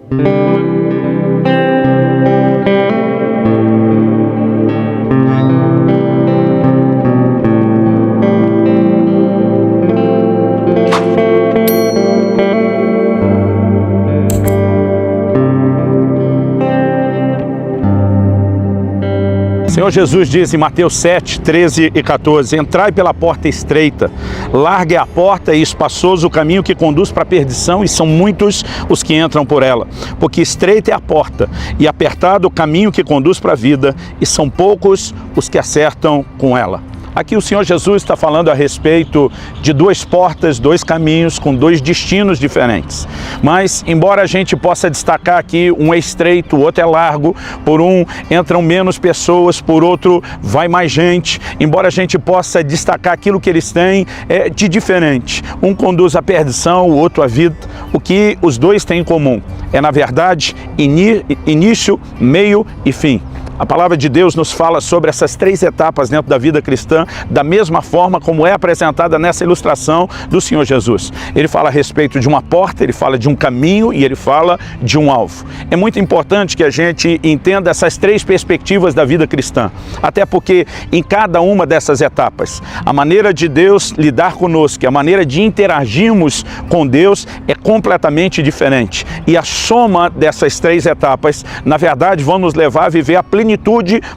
O Senhor Jesus diz em Mateus 7, 13 e 14, entrai pela porta estreita, larga é a porta e espaçoso o caminho que conduz para a perdição, e são muitos os que entram por ela. Porque estreita é a porta e apertado o caminho que conduz para a vida, e são poucos os que acertam com ela. Aqui o Senhor Jesus está falando a respeito de duas portas, dois caminhos com dois destinos diferentes. Mas, embora a gente possa destacar aqui, um é estreito, o outro é largo, por um entram menos pessoas, por outro vai mais gente, embora a gente possa destacar aquilo que eles têm de diferente. Um conduz à perdição, o outro à vida. O que os dois têm em comum é, na verdade, início, meio e fim. A palavra de Deus nos fala sobre essas três etapas dentro da vida cristã, da mesma forma como é apresentada nessa ilustração do Senhor Jesus. Ele fala a respeito de uma porta, ele fala de um caminho e ele fala de um alvo. É muito importante que a gente entenda essas três perspectivas da vida cristã, até porque em cada uma dessas etapas, a maneira de Deus lidar conosco, a maneira de interagirmos com Deus é completamente diferente. E a soma dessas três etapas, na verdade, vão nos levar a viver a plenitude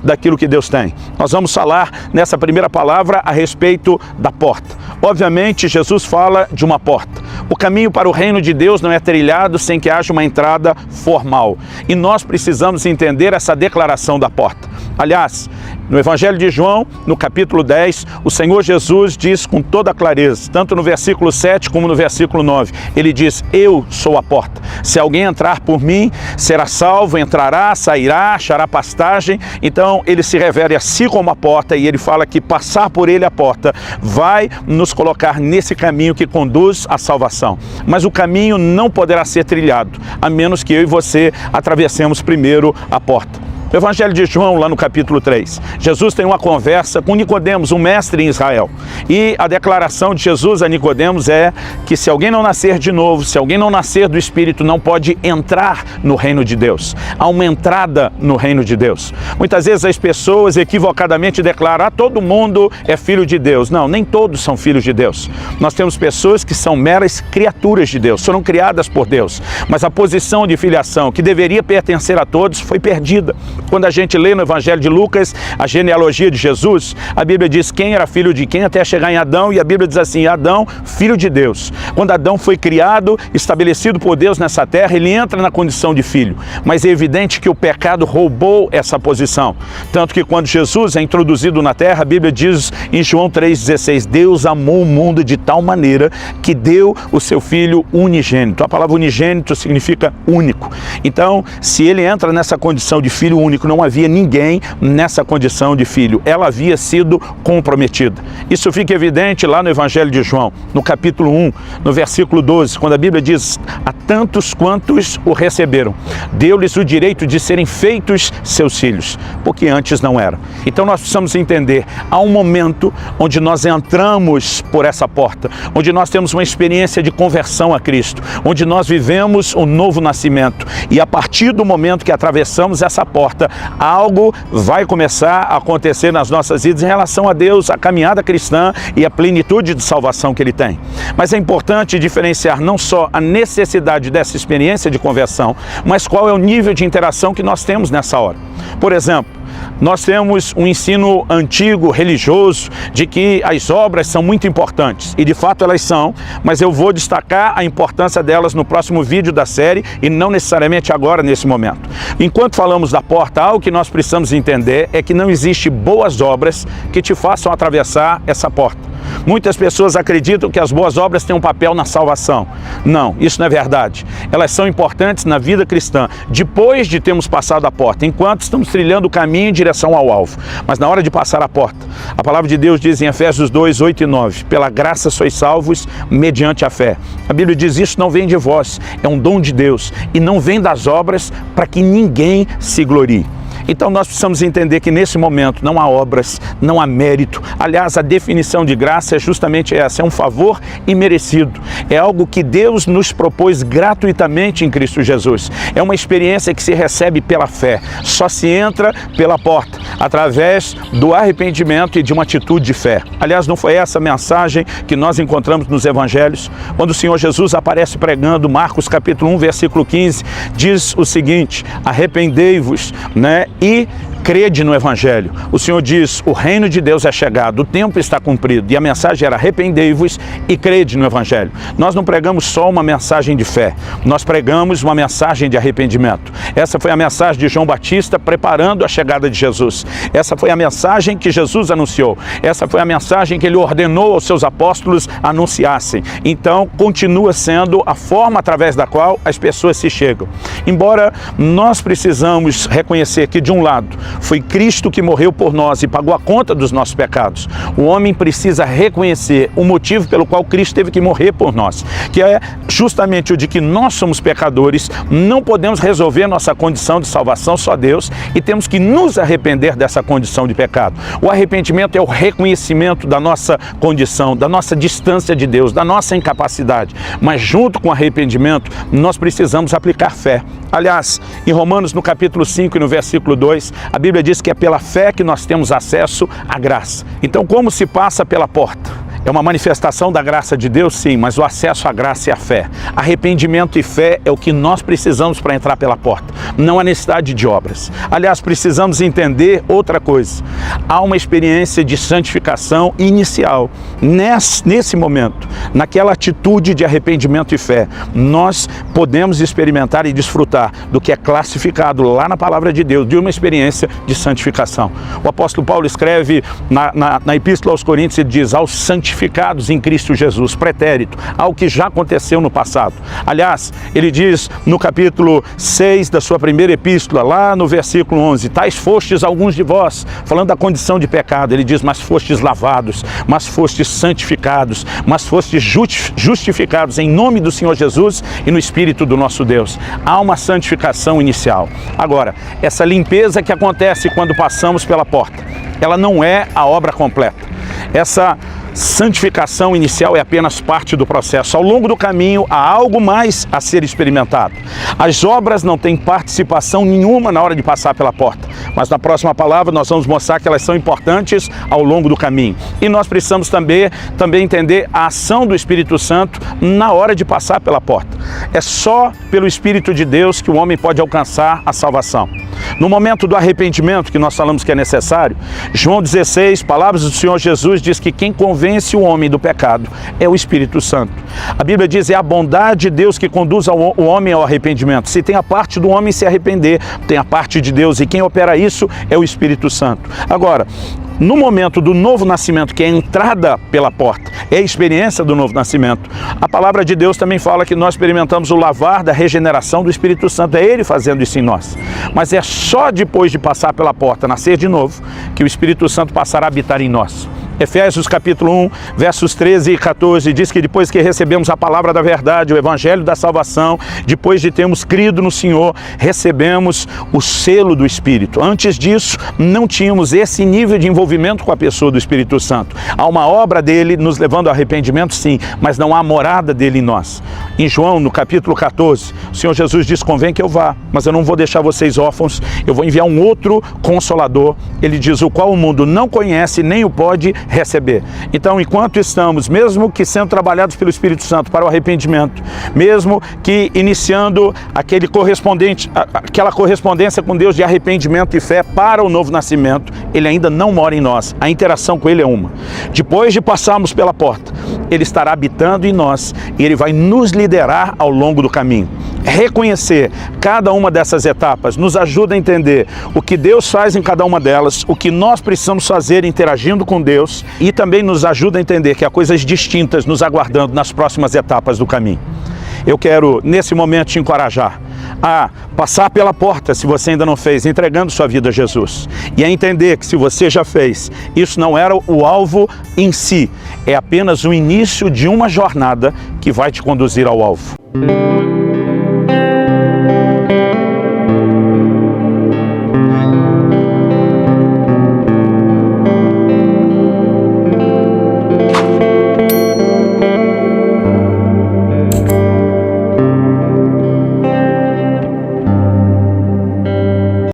daquilo que Deus tem. Nós vamos falar nessa primeira palavra a respeito da porta. Obviamente, Jesus fala de uma porta. O caminho para o reino de Deus não é trilhado sem que haja uma entrada formal. E nós precisamos entender essa declaração da porta. Aliás, no Evangelho de João, no capítulo 10, o Senhor Jesus diz com toda clareza, tanto no versículo 7 como no versículo 9, ele diz, eu sou a porta. Se alguém entrar por mim, será salvo, entrará, sairá, achará pastagem. Então, ele se refere a si como a porta e ele fala que passar por ele a porta vai nos colocar nesse caminho que conduz à salvação. Mas o caminho não poderá ser trilhado, a menos que eu e você atravessemos primeiro a porta. No Evangelho de João, lá no capítulo 3, Jesus tem uma conversa com Nicodemos, um mestre em Israel. E a declaração de Jesus a Nicodemos é que se alguém não nascer de novo, se alguém não nascer do Espírito, não pode entrar no reino de Deus. Há uma entrada no reino de Deus. Muitas vezes as pessoas equivocadamente declaram, todo mundo é filho de Deus. Não, nem todos são filhos de Deus. Nós temos pessoas que são meras criaturas de Deus, foram criadas por Deus. Mas a posição de filiação, que deveria pertencer a todos, foi perdida. Quando a gente lê no Evangelho de Lucas a genealogia de Jesus, a Bíblia diz quem era filho de quem até chegar em Adão, e a Bíblia diz assim, Adão, filho de Deus. Quando Adão foi criado, estabelecido por Deus nessa terra, ele entra na condição de filho. Mas é evidente que o pecado roubou essa posição. Tanto que quando Jesus é introduzido na terra, a Bíblia diz em João 3,16, Deus amou o mundo de tal maneira que deu o seu Filho unigênito. A palavra unigênito significa único. Então, se ele entra nessa condição de filho único, não havia ninguém nessa condição de filho. Ela havia sido comprometida. Isso fica evidente lá no Evangelho de João, no capítulo 1, no versículo 12, quando a Bíblia diz, a tantos quantos o receberam, deu-lhes o direito de serem feitos seus filhos, porque antes não eram. Então nós precisamos entender, há um momento onde nós entramos por essa porta, onde nós temos uma experiência de conversão a Cristo, onde nós vivemos o novo nascimento, e a partir do momento que atravessamos essa porta, algo vai começar a acontecer nas nossas vidas em relação a Deus, a caminhada cristã e a plenitude de salvação que Ele tem. Mas é importante diferenciar não só a necessidade dessa experiência de conversão, mas qual é o nível de interação que nós temos nessa hora. Por exemplo, nós temos um ensino antigo, religioso, de que as obras são muito importantes. E de fato elas são, mas eu vou destacar a importância delas no próximo vídeo da série e não necessariamente agora, nesse momento. Enquanto falamos da porta, algo que nós precisamos entender é que não existe boas obras que te façam atravessar essa porta. Muitas pessoas acreditam que as boas obras têm um papel na salvação. Não, isso não é verdade. Elas são importantes na vida cristã, depois de termos passado a porta, enquanto estamos trilhando o caminho em direção ao alvo. Mas na hora de passar a porta, a palavra de Deus diz em Efésios 2, 8 e 9, pela graça sois salvos mediante a fé. A Bíblia diz, isso não vem de vós, é um dom de Deus, e não vem das obras para que ninguém se glorie. Então nós precisamos entender que nesse momento não há obras, não há mérito. Aliás, a definição de graça é justamente essa, é um favor imerecido. É algo que Deus nos propôs gratuitamente em Cristo Jesus. É uma experiência que se recebe pela fé. Só se entra pela porta, através do arrependimento e de uma atitude de fé. Aliás, não foi essa mensagem que nós encontramos nos evangelhos? Quando o Senhor Jesus aparece pregando, Marcos capítulo 1, versículo 15, diz o seguinte: arrependei-vos, e crede no Evangelho. O Senhor diz, o reino de Deus é chegado, o tempo está cumprido. E a mensagem era arrependei-vos e crede no Evangelho. Nós não pregamos só uma mensagem de fé, nós pregamos uma mensagem de arrependimento. Essa foi a mensagem de João Batista preparando a chegada de Jesus. Essa foi a mensagem que Jesus anunciou. Essa foi a mensagem que ele ordenou aos seus apóstolos anunciassem. Então, continua sendo a forma através da qual as pessoas se chegam. Embora nós precisamos reconhecer que, de um lado, foi Cristo que morreu por nós e pagou a conta dos nossos pecados. O homem precisa reconhecer o motivo pelo qual Cristo teve que morrer por nós, que é justamente o de que nós somos pecadores, não podemos resolver nossa condição de salvação, só Deus, e temos que nos arrepender dessa condição de pecado. O arrependimento é o reconhecimento da nossa condição, da nossa distância de Deus, da nossa incapacidade. Mas junto com o arrependimento, nós precisamos aplicar fé. Aliás, em Romanos, no capítulo 5 e no versículo 2, a Bíblia diz que é pela fé que nós temos acesso à graça. Então, como se passa pela porta? É uma manifestação da graça de Deus, sim, mas o acesso à graça é a fé. Arrependimento e fé é o que nós precisamos para entrar pela porta. Não há necessidade de obras. Aliás, precisamos entender outra coisa. Há uma experiência de santificação inicial. Nesse momento, naquela atitude de arrependimento e fé, nós podemos experimentar e desfrutar do que é classificado lá na palavra de Deus, de uma experiência de santificação. O apóstolo Paulo escreve na Epístola aos Coríntios, ele diz, aos santificados em Cristo Jesus, pretérito, ao que já aconteceu no passado. Aliás, ele diz no capítulo 6 da sua primeira epístola, lá no versículo 11, tais fostes alguns de vós, falando da condição de pecado, ele diz, mas fostes lavados, mas fostes santificados, mas fostes justificados em nome do Senhor Jesus e no Espírito do nosso Deus. Há uma santificação inicial. Agora, essa limpeza que acontece quando passamos pela porta, ela não é a obra completa. Essa santificação inicial é apenas parte do processo. Ao longo do caminho, há algo mais a ser experimentado. As obras não têm participação nenhuma na hora de passar pela porta, mas na próxima palavra nós vamos mostrar que elas são importantes ao longo do caminho. E nós precisamos também entender a ação do Espírito Santo na hora de passar pela porta. É só pelo Espírito de Deus que o homem pode alcançar a salvação. No momento do arrependimento, que nós falamos que é necessário, João 16, palavras do Senhor Jesus, diz que quem convence o homem do pecado é o Espírito Santo. A Bíblia diz, é a bondade de Deus que conduz o homem ao arrependimento. Se tem a parte do homem se arrepender, tem a parte de Deus, e quem opera isso é o Espírito Santo. Agora, no momento do novo nascimento, que é a entrada pela porta, é a experiência do novo nascimento, a palavra de Deus também fala que nós experimentamos o lavar da regeneração do Espírito Santo, é Ele fazendo isso em nós. Mas é só depois de passar pela porta, nascer de novo, que o Espírito Santo passará a habitar em nós. Efésios capítulo 1, versos 13 e 14, diz que depois que recebemos a palavra da verdade, o evangelho da salvação, depois de termos crido no Senhor, recebemos o selo do Espírito. Antes disso, não tínhamos esse nível de envolvimento com a pessoa do Espírito Santo. Há uma obra dele nos levando ao arrependimento, sim, mas não há morada dele em nós. Em João, no capítulo 14, o Senhor Jesus diz, convém que eu vá, mas eu não vou deixar vocês órfãos, eu vou enviar um outro Consolador. Ele diz, o qual o mundo não conhece, nem o pode receber. Então, enquanto estamos, mesmo que sendo trabalhados pelo Espírito Santo para o arrependimento, mesmo que iniciando aquela correspondência com Deus de arrependimento e fé para o novo nascimento, Ele ainda não mora em nós. A interação com Ele é uma. Depois de passarmos pela porta, Ele estará habitando em nós e Ele vai nos liderar ao longo do caminho. Reconhecer cada uma dessas etapas nos ajuda a entender o que Deus faz em cada uma delas, o que nós precisamos fazer interagindo com Deus, e também nos ajuda a entender que há coisas distintas nos aguardando nas próximas etapas do caminho. Eu quero, nesse momento, te encorajar a passar pela porta, se você ainda não fez, entregando sua vida a Jesus. E a entender que se você já fez, isso não era o alvo em si, é apenas o início de uma jornada que vai te conduzir ao alvo.